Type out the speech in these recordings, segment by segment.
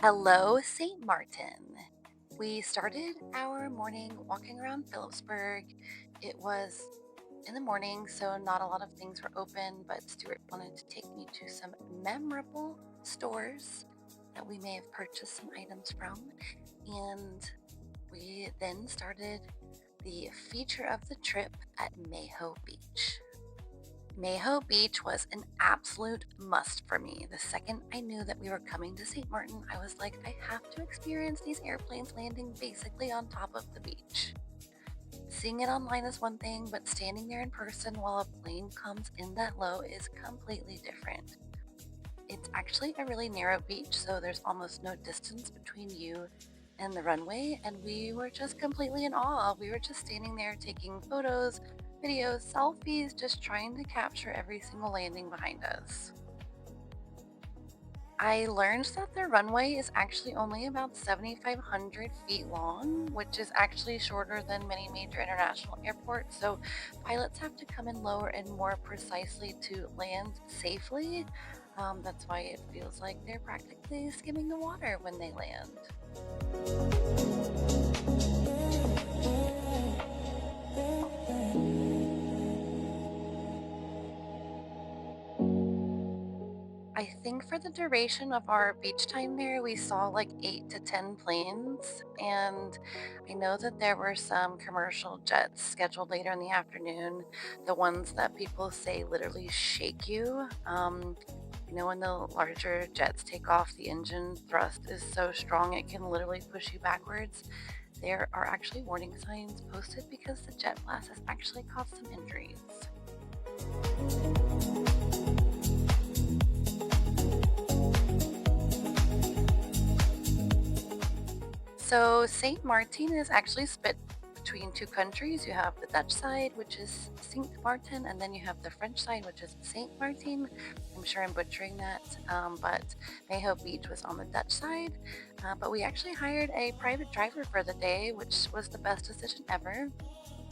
Hello, St. Martin. We started our morning walking around Phillipsburg. It was in the morning, so not a lot of things were open, but Stuart wanted to take me to some memorable stores that we may have purchased some items from. And we then started the feature of the trip at Maho Beach. Maho Beach was an absolute must for me. The second I knew that we were coming to St. Martin, I was like, I have to experience these airplanes landing basically on top of the beach. Seeing it online is one thing, but standing there in person while a plane comes in that low is completely different. It's actually a really narrow beach, so there's almost no distance between you and the runway, and we were just completely in awe. We were just standing there taking photos, videos, selfies, just trying to capture every single landing behind us. I learned that the runway is actually only about 7,500 feet long, which is actually shorter than many major international airports. So pilots have to come in lower and more precisely to land safely. That's why it feels like they're practically skimming the water when they land. I think for the duration of our beach time there, we saw like 8 to 10 planes. And I know that there were some commercial jets scheduled later in the afternoon, the ones that people say literally shake you. When the larger jets take off, the engine thrust is so strong it can literally push you backwards. There are actually warning signs posted because the jet blast has actually caused some injuries. So Saint Martin is actually split between two countries. You have the Dutch side, which is Sint Martin, and then you have the French side, which is Saint Martin. I'm sure I'm butchering that, but Maho Beach was on the Dutch side. But we actually hired a private driver for the day, which was the best decision ever.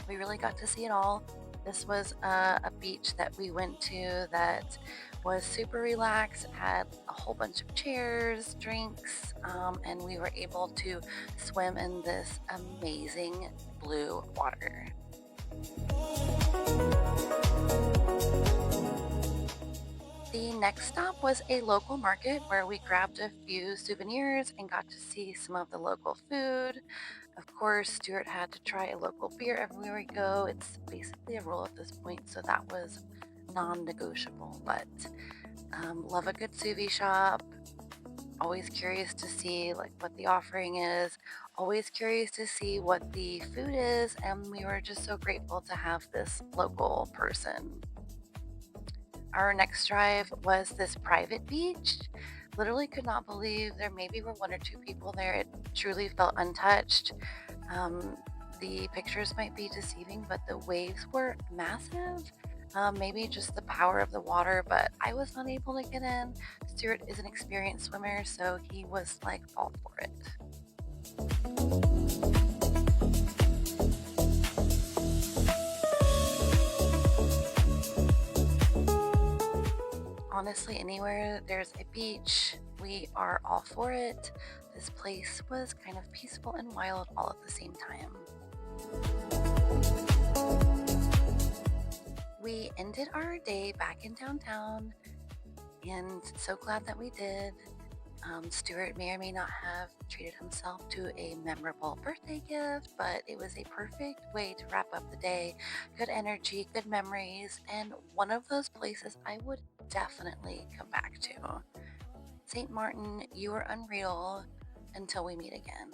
We really got to see it all. This was a beach that we went to that was super relaxed. It had a whole bunch of chairs, drinks, and we were able to swim in this amazing blue water. The next stop was a local market where we grabbed a few souvenirs and got to see some of the local food. Of course, Stuart had to try a local beer everywhere we go. It's basically a rule at this point, so that was non-negotiable. But love a good sous shop. Always curious to see like what the offering is. Always curious to see what the food is, and we were just so grateful to have this local person. Our next drive was this private beach. Literally could not believe there maybe were one or two people there. It truly felt untouched. Um, the pictures might be deceiving, but the waves were massive. Maybe just the power of the water, but I was not able to get in. Stuart is an experienced swimmer, so he was like all for it. Honestly, anywhere there's a beach, we are all for it. This place was kind of peaceful and wild all at the same time. We ended our day back in downtown, and so glad that we did. Stuart may or may not have treated himself to a memorable birthday gift, but it was a perfect way to wrap up the day. Good energy, good memories, and one of those places I would definitely come back to. St. Martin, you are unreal until we meet again.